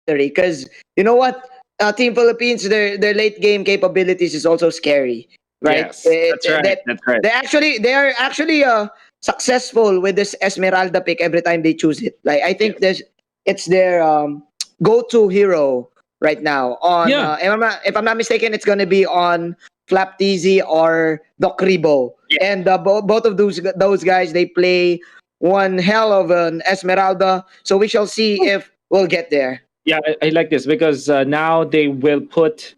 victory. Because you know what, Team Philippines, their late game capabilities is also scary, right? Yes, that's right. That That's right. they are actually successful with this Esmeralda pick every time they choose it. Like I think Yes. it's their go-to hero right now. On Yeah. if I'm not mistaken, it's gonna be on Flap TZ or Doc Ribo. Yeah. And both of those guys, they play one hell of an Esmeralda. So we shall see if we'll get there. Yeah, I like this because now they will put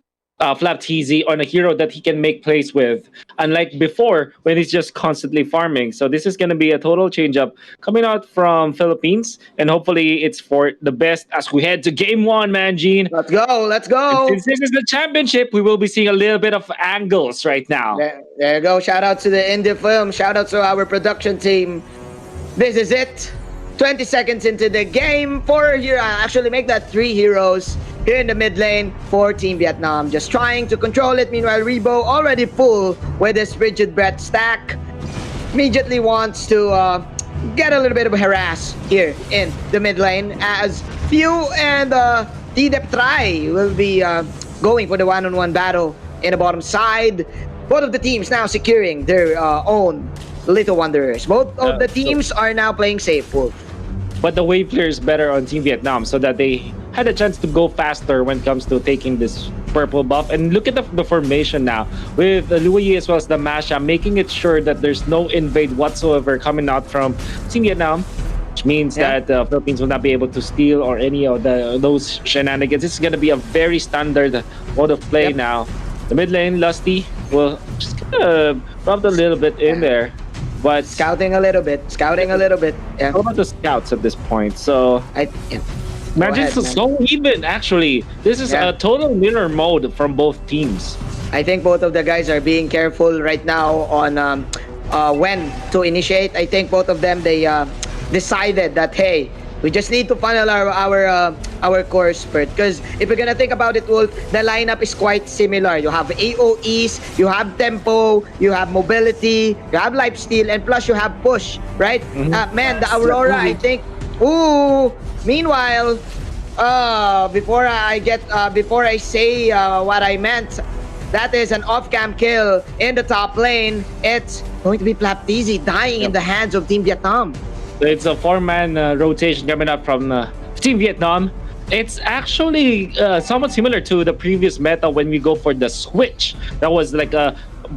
Flap TZ on a hero that he can make plays with, unlike before when he's just constantly farming. So this is going to be a total change up coming out from Philippines, and hopefully it's for the best as we head to game one, man, Gene. Let's go. Let's And go. since this is the championship, we will be seeing a little bit of angles right now. There you go. Shout out to the indie film. Shout out to our production team. This is it. 20 seconds into the game. Actually make that 3 heroes here in the mid lane for Team Vietnam. Just trying to control it. Meanwhile, Rebo already full with his Rigid Breath stack. Immediately wants to get a little bit of a harass here in the mid lane as Few and T-Dep Try will be going for the one-on-one battle in the bottom side. Both of the teams now securing their own Little Wanderers. Both of the teams are now playing safe, Wolf. But the wave clear is better on Team Vietnam so that they had a chance to go faster when it comes to taking this purple buff. And look at the formation now with Louis as well as the Masha, making it sure that there's no invade whatsoever coming out from Team Vietnam, which means that the Philippines will not be able to steal or any of those shenanigans. This is going to be a very standard mode of play now. The mid lane, Lusty, will just kind of rub a little bit in there. But scouting a little bit. Yeah. How about the scouts at this point? So imagine it's so even. Actually, this is a total winner mode from both teams. I think both of the guys are being careful right now on when to initiate. I think both of them they decided that hey, we just need to funnel our core spurt, because if we're gonna think about it, Wolf, the lineup is quite similar. You have AOEs, you have tempo, you have mobility, you have lifesteal, and plus you have push, right? Man, the Aurora, I think. Ooh. Meanwhile, before I say what I meant, that is an off-cam kill in the top lane. It's going to be Plaptizi dying in the hands of Team Vietnam. It's a 4-man rotation coming up from Team Vietnam. It's actually somewhat similar to the previous meta when we go for the switch. That was like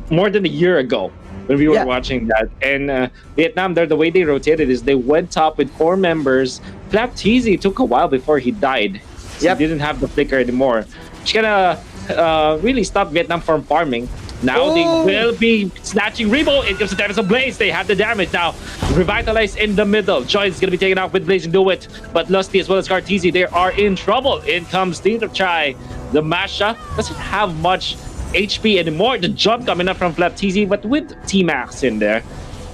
more than a year ago when we were watching that. And Vietnam, the way they rotated is they went top with 4 members. Plaptizi took a while before he died. So he didn't have the flicker anymore. Which kind of really stopped Vietnam from farming. Now they will be snatching Rebo. It gives the damage of Blaze. They have the damage now. Revitalize in the middle. Joy is going to be taken out with Blaze and do it. But Lusty as well as Cartesi, they are in trouble. In comes Team Chai. The Masha doesn't have much HP anymore. The jump coming up from Flaptizi, but with T-Max in there,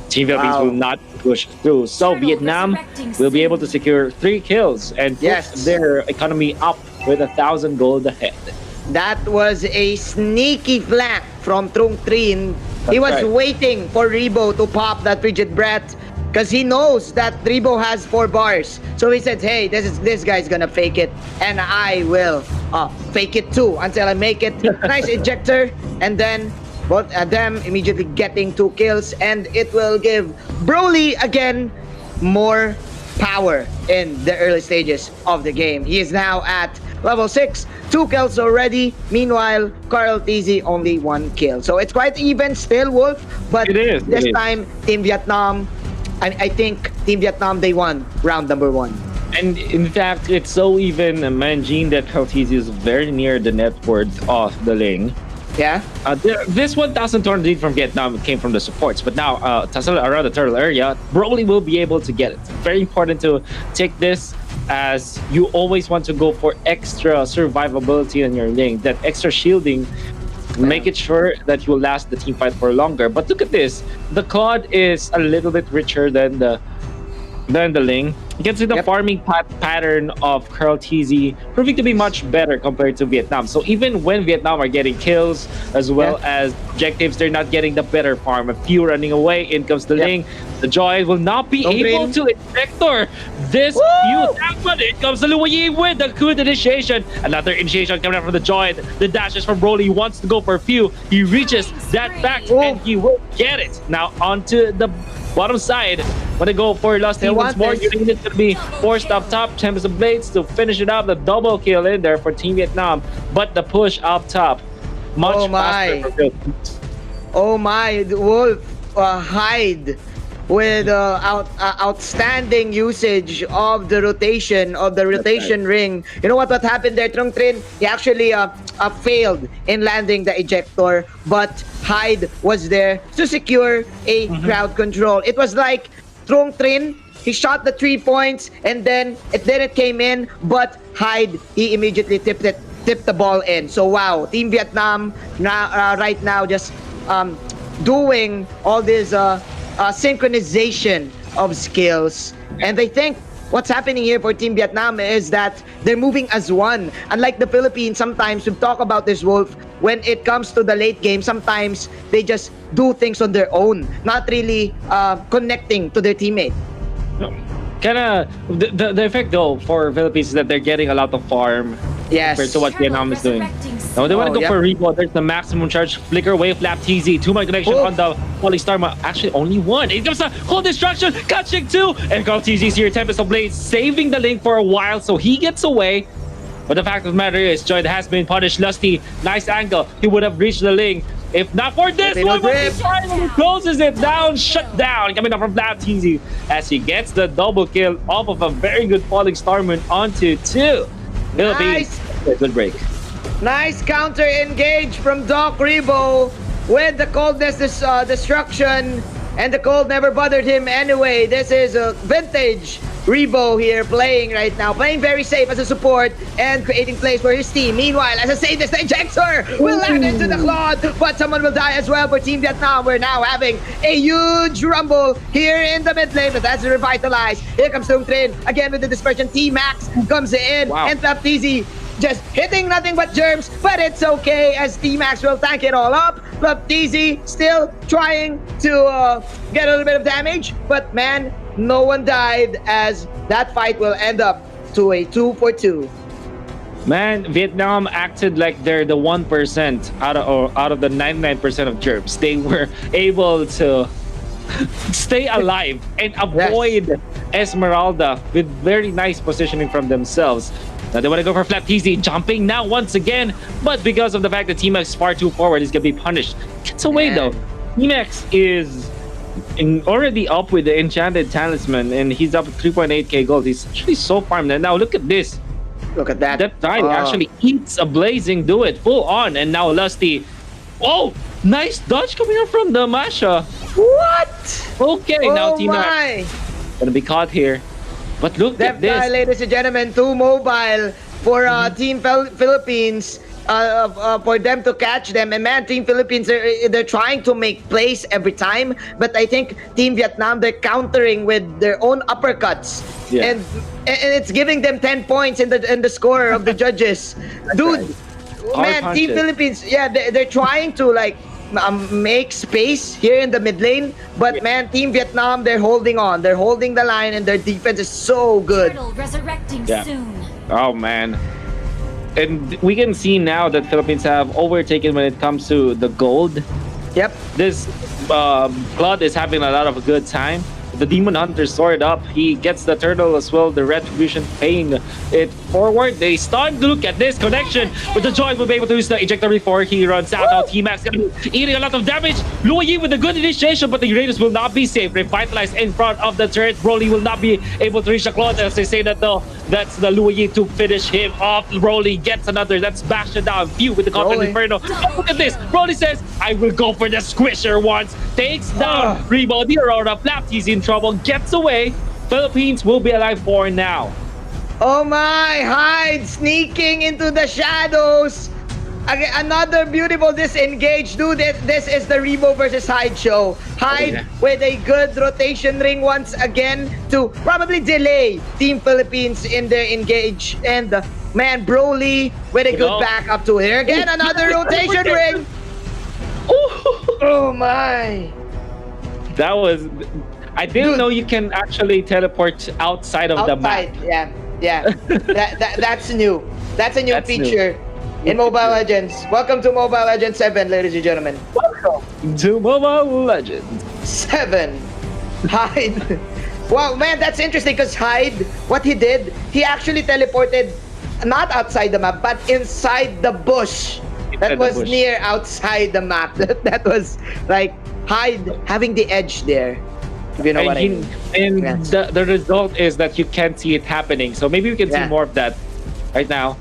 Team Philippines will not push through. So Vietnam will be able to secure 3 kills and put their economy up with 1,000 gold ahead. That was a sneaky flank from Trung Trin. He was waiting for Rebo to pop that Rigid Breath because he knows that Rebo has 4 bars. So he said, hey, this guy's gonna fake it, and I will fake it too until I make it. Nice ejector, and then both of them immediately getting 2 kills, and it will give Broly again more power in the early stages of the game. He is now at level 6, 2 kills already. Meanwhile, Carl TZ only 1 kill. So it's quite even still, Wolf. But this time, Team Vietnam, I think Team Vietnam, they won round number 1. And in fact, it's so even, Manjin, that Carl TZ is very near the net worth of the lane. Yeah. This 1,000 lead from Vietnam came from the supports, but now around the turtle area, Broly will be able to get it. Very important to take this, as you always want to go for extra survivability in your lane, that extra shielding, make it sure that you will last the team fight for longer. But look at this, the Claude is a little bit richer than the lane. You can see the Yep. farming pattern of Curl TZ proving to be much better compared to Vietnam. So even when Vietnam are getting kills as well as objectives, they're not getting the better farm. A few running away, in comes the Ling. The Joy will not be able to Inspector this few. That one, in comes the Luyi with the good initiation. Another initiation coming out from the Joy. The dashes from Broly. He wants to go for a few. He reaches that back and he will get it. Now onto the bottom side. Want to go for Lusty once more. It's going to be forced up top. Tempest of Blades to finish it up. The double kill in there for Team Vietnam. But the push up top, much faster for Philippines. Oh my, Wolf Hyde with outstanding usage of the rotation ring. You know what happened there, Trung Trin? He actually failed in landing the ejector, but Hyde was there to secure a crowd control. It was like Trung Trin, he shot the 3 points and then it didn't came in, but Hyde, he immediately tipped the ball in. So wow, Team Vietnam now right now just doing all this synchronization of skills. And I think what's happening here for Team Vietnam is that they're moving as one. Unlike the Philippines, sometimes we've talked about this, Wolf, when it comes to the late game, sometimes they just do things on their own, not really connecting to their teammate. Kind of the effect though for Philippines is that they're getting a lot of farm compared to what Vietnam is doing. Now they want to go for a reboot. There's the maximum charge, flicker, wave, flap, TZ, 2 more connection on the Polystar. Actually, only one. It comes a whole destruction. Catching 2, and Carl TZ's here. Tempest of Blades saving the Link for a while, so he gets away. But the fact of the matter is, Joy has been punished. Lusty, nice angle. He would have reached the Link if not for this one. But he finally closes it down. Shut down. Coming up from Flap TZ as he gets the double kill off of a very good falling Starman onto 2. Philippines. Good break. Nice counter engage from Doc Rebo with the coldness destruction, and the cold never bothered him anyway. This is a vintage Rebo here playing right now, playing very safe as a support and creating plays for his team. Meanwhile, as I say this, the ejector will land into the Claude, but someone will die as well for Team Vietnam. We're now having a huge rumble here in the mid lane, but that's revitalized. Here comes Trung Trin again with the dispersion. T-Max comes in, and Flap TZ just hitting nothing but germs, but it's okay as T-Max will tank it all up. But TZ still trying to get a little bit of damage, but man, no one died as that fight will end up to a 2-for-2. Man, Vietnam acted like they're the 1% out of the 99% of germs. They were able to stay alive and avoid Esmeralda with very nice positioning from themselves. Now they want to go for Flap TZ, jumping now once again, but because of the fact that T-Max is far too forward, he's going to be punished. Gets away though. T-Max is already up with the Enchanted Talisman, and he's up at 3.8k gold. He's actually so farmed. And now look at this. Look at that. That time actually eats a blazing do it full on, and now Lusty. Oh, nice dodge coming up from the Masha. What? Okay, now T-Max gonna be caught here. But look at this. Ladies and gentlemen, too mobile for Team Philippines. For them to catch them, and man, Team Philippines, they're trying to make plays every time, but I think Team Vietnam, they're countering with their own uppercuts, and it's giving them 10 points in the score of the judges. Dude, man, Team Philippines, they're trying to like make space here in the mid lane, but man, Team Vietnam, they're holding on, they're holding the line, and their defense is so good. Resurrecting soon. Oh man. And we can see now that Philippines have overtaken when it comes to the gold. Yep. This Blood is having a lot of a good time. The Demon Hunter soared up. He gets the turtle as well. The Retribution paying it forward. They start to look at this connection, but the Joy will be able to use the ejector before he runs out. Now T-Max gonna be eating a lot of damage. Luoyi with a good initiation, but the Uranus will not be safe. Revitalized in front of the turret. Broly will not be able to reach the Claude, as they say that though. That's the Luoyi to finish him off. Broly gets another. That's bashed down. Few with the Content Inferno. Oh, look at this. Broly says, I will go for the squisher once. Takes down Rebo. The Aurora. Flap TZ in trouble. Gets away. Philippines will be alive for now. Oh my, Hyde sneaking into the shadows. Again, another beautiful disengage, dude. This is the Rebo versus Hyde show. Hyde with a good rotation ring once again to probably delay Team Philippines in their engage. And man, Broly with a good backup to here. Again, another rotation ring. Oh my. That was... I didn't know you can actually teleport outside of the map. Yeah. That's new. That's a new feature in Mobile Legends. Welcome to Mobile Legends 7, ladies and gentlemen. Welcome to Mobile Legends 7. Hyde. Wow, man, that's interesting because Hyde, what he did, he actually teleported not outside the map, but inside the bush. That was near outside the map. That was like Hyde having the edge there. If you know what I mean. And the result is that you can't see it happening. So maybe we can see more of that right now.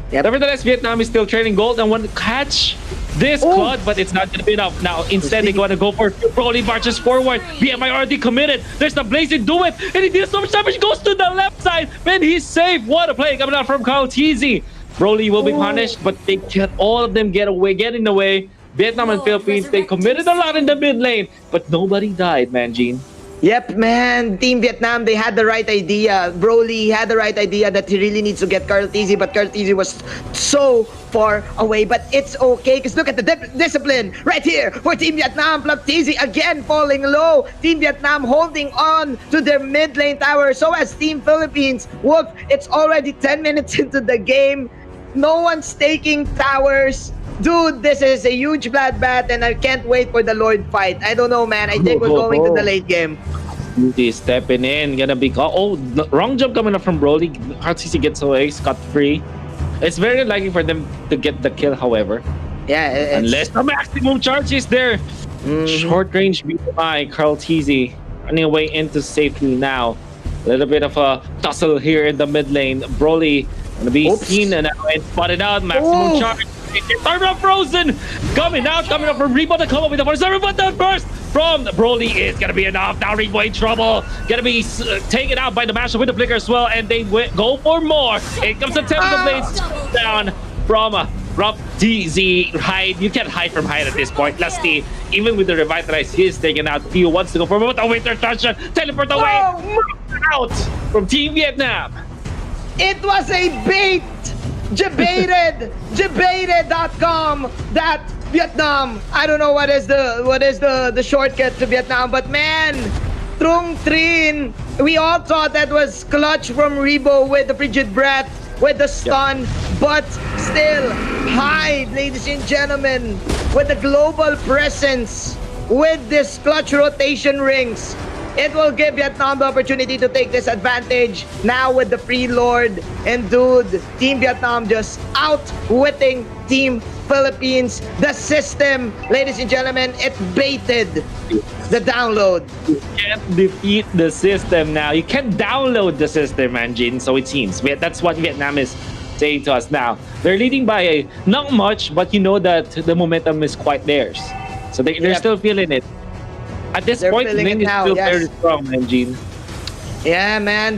Yep. Nevertheless, Vietnam is still trailing gold and want to catch this Claude, but it's not going to be enough. Now, instead, they want to go for Broly marches forward. BMI already committed. There's the blazing do it. And he deals so much damage. Goes to the left side. Man, he's safe. What a play coming out from Carl Teasy. Broly will be punished, but they get all of them get in the way. Vietnam and Philippines, they committed a lot in the mid lane, but nobody died, man, Gene. Yep, man. Team Vietnam, they had the right idea. Broly had the right idea that he really needs to get Carl Teasy, but Carl Teasy was so far away. But it's okay, because look at the discipline right here for Team Vietnam. Plus Teasy again falling low. Team Vietnam holding on to their mid lane tower. So as Team Philippines, Wolf, it's already 10 minutes into the game. No one's taking towers. Dude, this is a huge bloodbath, and I can't wait for the Lord fight. I don't know, man. I think we're going to the late game. He's stepping in. Gonna be... wrong jump coming up from Broly. RCC gets away, scot-free. It's very likely for them to get the kill, however. Yeah, unless the maximum charge is there. Short range BMI, Carl Teasy running away into safety now. A little bit of a tussle here in the mid lane. Broly gonna be seen and spotted out. Maximum charge. Terminal frozen coming out from Rebo to come up with the first server, but the burst from Broly is gonna be enough. Now Rebo in trouble, gonna be taken out by the mashup with the flicker as well, and they go for more. It comes the Tempest Blades down from DZ. Hyde, you can't hide from Hyde at this point. Lusty, even with the revitalize, he is taken out. Theo wants to go for a winter touch, teleport away, out from Team Vietnam. It was a bait. Debated.com that Vietnam. I don't know what is the shortcut to Vietnam, but man, Trung Trin, we all thought that was clutch from Rebo with the frigid breath, with the stun, but still Hyde, ladies and gentlemen, with the global presence, with this clutch rotation rings. It will give Vietnam the opportunity to take this advantage now with the free Lord. And dude, Team Vietnam just outwitting Team Philippines. The system, ladies and gentlemen, it baited the download. You can't defeat the system now. You can't download the system, Anjin. So it seems. That's what Vietnam is saying to us now. They're leading by not much, but you know that the momentum is quite theirs. So they're still feeling it. At this point, Ning is still very strong, Gene. Yeah, man.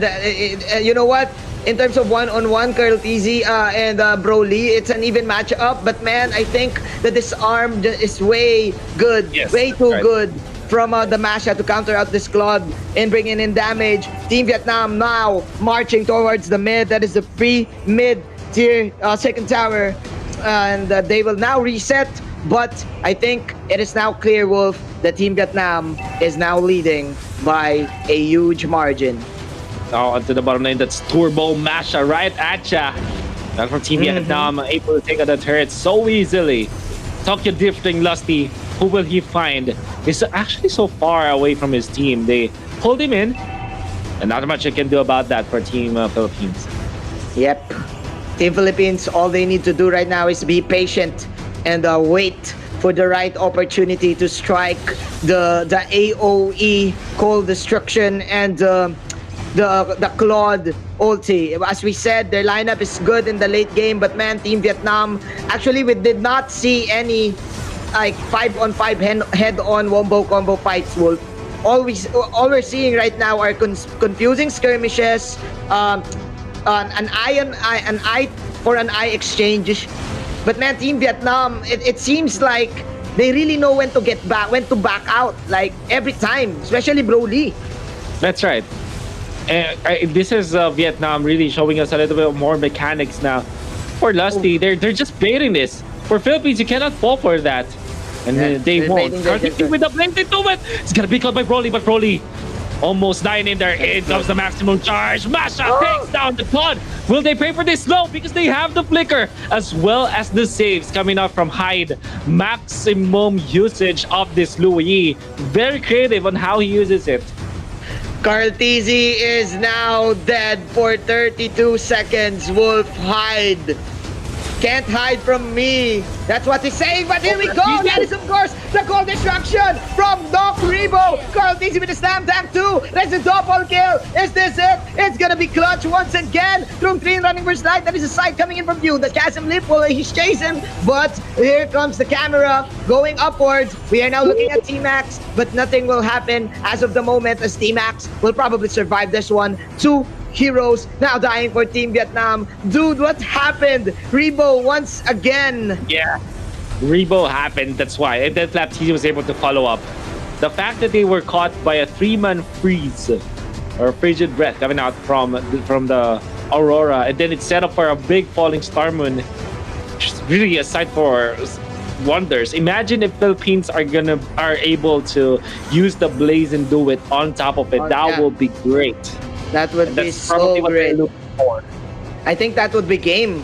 You know what? In terms of one-on-one, Carl Teasy and Broly, it's an even matchup. But man, I think the disarm is way good, way too good from the Masha to counter out this Claude and bringing in damage. Team Vietnam now marching towards the mid. That is the pre-mid tier second tower, and they will now reset. But I think it is now clear, Wolf, that Team Vietnam is now leading by a huge margin. Now onto the bottom lane, that's Turbo Masha right at ya. And from Team Vietnam, able to take out the turret so easily. Tokyo drifting Lusty, who will he find? He's actually so far away from his team. They pulled him in, and not much you can do about that for Team Philippines. Yep. Team Philippines, all they need to do right now is be patient and wait for the right opportunity to strike the AOE Cold Destruction and the Claude ulti. As we said, their lineup is good in the late game, but man, Team Vietnam, actually we did not see any like 5-on-5 head-on wombo combo fights, Wolf. All we're seeing right now are confusing skirmishes, an eye for an eye exchange, But man, Team Vietnam, it seems like they really know when to back out, like every time, especially Broly. That's right. This is Vietnam really showing us a little bit more mechanics now. For Lusty, they're just baiting this. For Philippines, you cannot fall for that. And they won't. Cartini with the blink into it. It's gonna be caught by Broly, but Broly almost dying in there. In comes the maximum charge. Masha takes down the pod. Will they pay for this? No, because they have the flicker as well as the saves coming out from Hyde. Maximum usage of this Louis. Very creative on how he uses it. Carl Tizzy is now dead for 32 seconds. Wolf, hide. Can't hide from me. That's what he's saying, but here we go. That is, of course, the goal destruction from Doc Rebo. Carl Tizzy with the slam tank too. There's a double kill. Is this it? It's gonna be clutch once again. Trung Trin running for slide. That is a side coming in from view. The chasm lip, well, he's chasing, but here comes the camera going upwards. We are now looking at T-Max, but nothing will happen as of the moment, as T-Max will probably survive this one. Two heroes now dying for Team Vietnam. Dude, what happened? Rebo once again. Yeah, Rebo happened. That's why. And then Flaptizzy was able to follow up. The fact that they were caught by a 3-man freeze or frigid breath coming out from the Aurora, and then it's set up for a big falling star moon. Just really a sight for wonders. Imagine if Philippines are able to use the blaze and do it on top of it. That will be great. That would be so great. I think that would be game.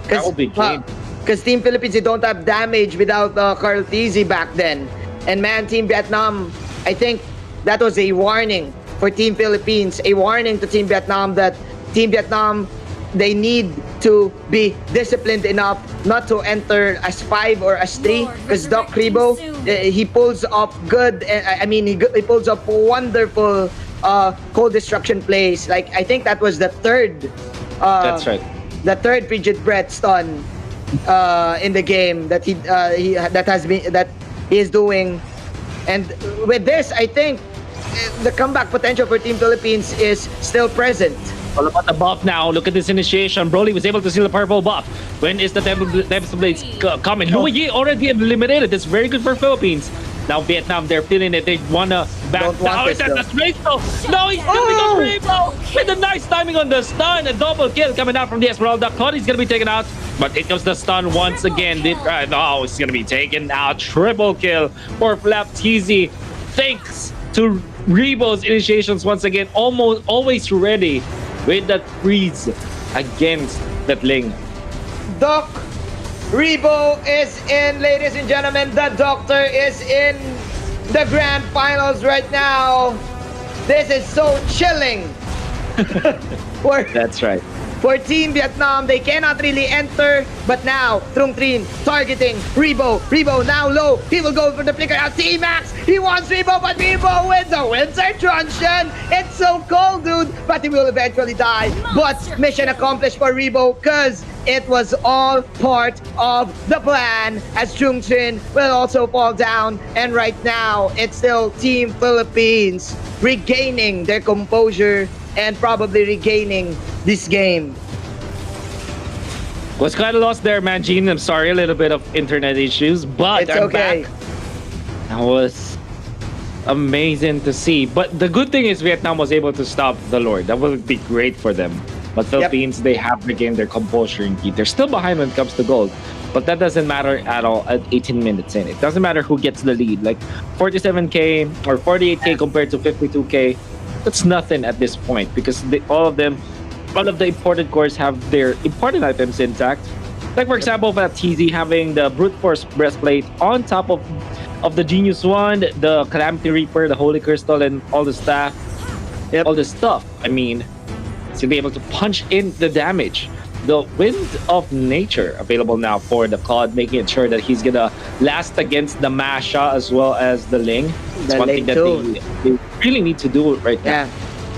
That would be game. Because Team Philippines, they don't have damage without Carl Tizzy back then. And man, Team Vietnam, I think that was a warning for Team Philippines. A warning to Team Vietnam that Team Vietnam, they need to be disciplined enough not to enter as 5 or as 3. Because Doc Rebo, he pulls off good. I mean, he pulls off wonderful cold destruction plays. Like, I think that was the third. That's right. The third frigid breath stun in the game that he is doing. And with this, I think the comeback potential for Team Philippines is still present. All about the buff now. Look at this initiation. Broly was able to steal the purple buff. When is the Tempest Blades coming? Louis Yi already eliminated. That's very good for Philippines. Now Vietnam, they're feeling it. They wanna back down. That's Rainbow. No, he's killing on Rainbow with a nice timing on the stun. A double kill coming out from the Esmeralda. Claudi's gonna be taken out, but here comes the stun once again. Oh, it's gonna be taken out. Triple kill for Flaptizzy. Thanks to Rebo's initiations once again. Always ready with that freeze against that Ling. Doc Rebo is in, ladies and gentlemen. The Doctor is in the grand finals right now. This is so chilling. That's right. For Team Vietnam, they cannot really enter, but now Trung Trin targeting Rebo. Rebo now low. He will go for the flicker out. T-Max, he wants Rebo, but Rebo with the Winter Truncheon. It's so cold, dude, but he will eventually die. But mission accomplished for Rebo, because it was all part of the plan, as Trung Trin will also fall down. And right now, it's still Team Philippines regaining their composure and probably regaining this game. Was kind of lost there, man, Gene. I'm sorry, a little bit of internet issues, but it's I'm okay. back. That was amazing to see. But the good thing is Vietnam was able to stop the Lord. That would be great for them. But Philippines, they have regained their composure indeed. They're still behind when it comes to gold. But that doesn't matter at all at 18 minutes in. It doesn't matter who gets the lead. Like 47K or 48K compared to 52K. That's nothing at this point, because all of the imported cores have their imported items intact. Like, for example, TZ having the Brute Force breastplate on top of the Genius Wand, the Calamity Reaper, the Holy Crystal, and all the stuff. All the stuff, I mean, to be able to punch in the damage. The Wind of Nature available now for the COD, making it sure that he's gonna last against the Masha as well as the Ling. It's one thing that they really need to do right now. Yeah,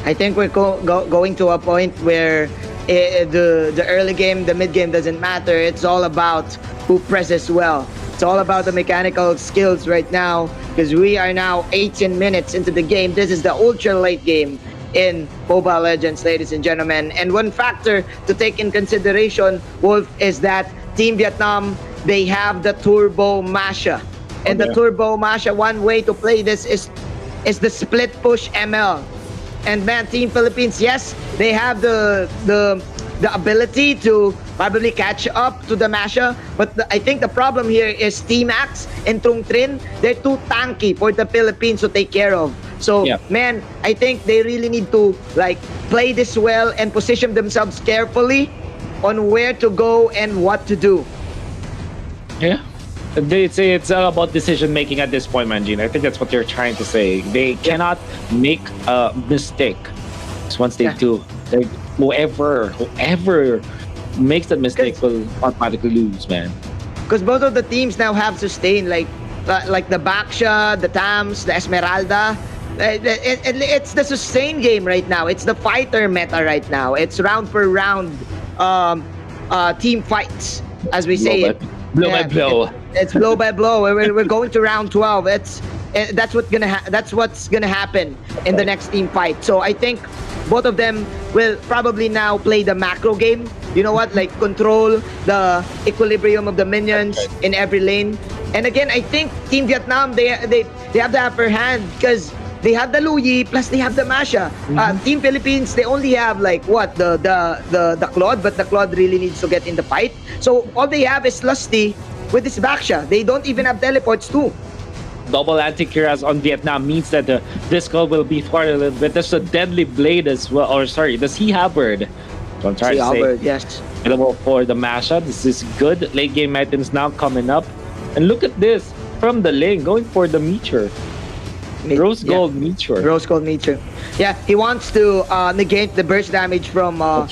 I think we're going to a point where the early game, the mid game doesn't matter. It's all about who presses well. It's all about the mechanical skills right now, because we are now 18 minutes into the game. This is the ultra late game in Mobile Legends, ladies and gentlemen. And one factor to take in consideration, Wolf, is that Team Vietnam they have the Turbo Masha. And the Turbo Masha, one way to play this is the split push ML. And man, Team Philippines, yes, they have the ability to probably catch up to the Masha, but I think the problem here is T-Max and Trung Trin. They're too tanky for the Philippines to take care of. So man, I think they really need to like play this well and position themselves carefully on where to go and what to do. Yeah. They say it's all about decision making at this point, Manjin. I think that's what they're trying to say. They cannot make a mistake. So once they do, whoever makes that mistake will automatically lose, man. Because both of the teams now have sustained like the Baksha, the Tams, the Esmeralda. It's the sustain game right now. It's the fighter meta right now. It's round per round team fights, as we say it. Blow by blow. It's blow by blow. We're going to round 12. That's what's gonna happen in the next team fight. So I think both of them will probably now play the macro game. You know what? Like control the equilibrium of the minions in every lane. And again, I think Team Vietnam they have the upper hand because they have the Luyi plus they have the Masha. Team Philippines, they only have like what the Claude, but the Claude really needs to get in the fight. So all they have is Lusty with this Baksha. They don't even have teleports too. Double anti-cuirass on Vietnam means that this Claude will be far a little bit. There's a deadly blade as well, or sorry, the Sea Halberd. So I'm trying to say, yes, available for the Masha. This is good. Late game items now coming up, and look at this from the lane going for the Meteor. Rose Gold Meteor. Rose Gold Meteor. Yeah, he wants to negate the burst damage from Doc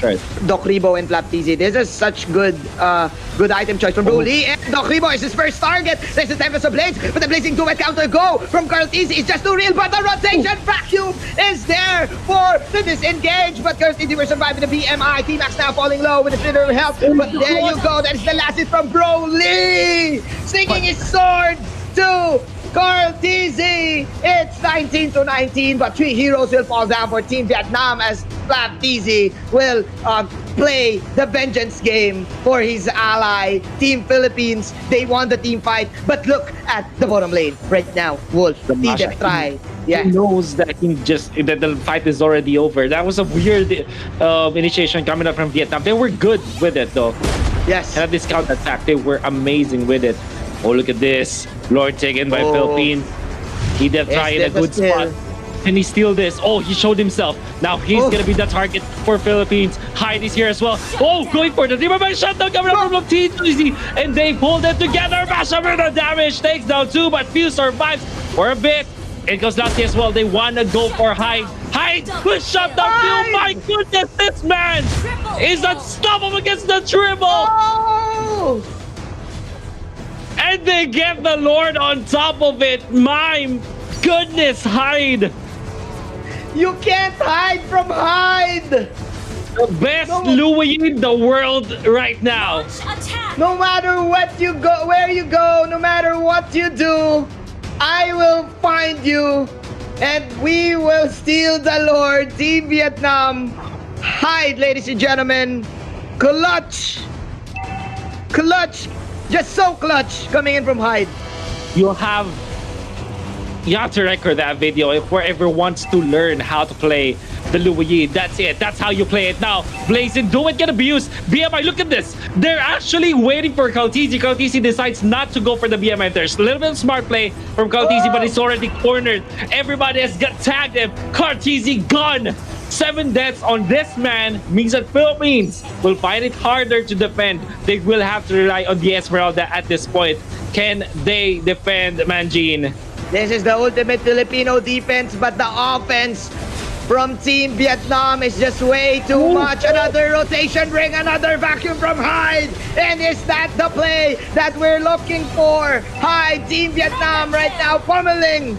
Rebo and Flaptizi. This is such good item choice from Broly. And Doc Rebo is his first target. There's the Tempest of Blades, but the Blazing Duet counter go from Carl Tizzy. It's just too real, but the rotation vacuum is there for the disengage. But Carl Tizzy will survive with the BMI. T-Max now falling low with the Slitter of Health. But there you go. That is the last hit from Broly. Singing his sword to Carl Tizzy. It's 19-19, but 3 heroes will fall down for Team Vietnam as Flap Tizzy will play the vengeance game for his ally. Team Philippines, they won the team fight, but look at the bottom lane right now. Wolf, see them try. He knows that that the fight is already over. That was a weird initiation coming up from Vietnam. They were good with it though. Yes. And a discount attack, they were amazing with it. Oh, look at this. Lord taken by Philippines. He did try in a good spot. Can he steal this? Oh, he showed himself. Now he's going to be the target for Philippines. Hyde is here as well. Oh, going for the Demon shutdown coming up from TTZ. And they pulled it together. Masha with the damage. Takes down 2, but few survives for a bit. It goes Lasty as well. They want to go for Hyde. Hyde with shutdown. Oh my goodness, this man is unstoppable against the triple. Oh! And they get the Lord on top of it. My goodness, Hyde. You can't hide from Hyde. The best Louis in the world right now. No matter what you go, where you go, no matter what you do, I will find you and we will steal the Lord. Team Vietnam. Hyde, ladies and gentlemen. Clutch. Clutch. Just so clutch coming in from Hyde. You have to record that video if whoever wants to learn how to play the Louis. That's it. That's how you play it. Now, Blazing, do it get abused. BMI, look at this. They're actually waiting for Kaltizi. Kaltizi decides not to go for the BMI. There's a little bit of smart play from Kaltizi, but he's already cornered. Everybody has got tagged him. Kaltizi gone. 7 deaths on this man means that Philippines will find it harder to defend. They will have to rely on the Esmeralda at this point. Can they defend, Manjin? This is the ultimate Filipino defense, but the offense from Team Vietnam is just way too much. Another rotation, bring another vacuum from Hyde. And is that the play that we're looking for? Hyde, Team Vietnam right now pummeling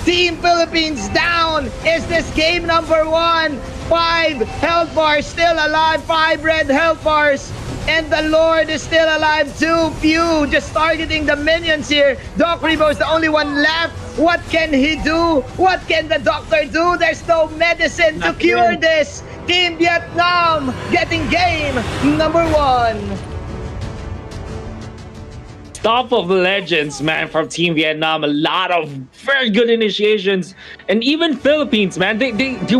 Team Philippines down. Is this game number 1? 5 health bars still alive, 5 red health bars. And the Lord is still alive. Too few, just targeting the minions here. Doc Rebo is the only one left. What can he do? What can the doctor do? There's no medicine to cure this. Team Vietnam getting game number 1. top of legends, man, from Team Vietnam. A lot of very good initiations, and even Philippines, man. They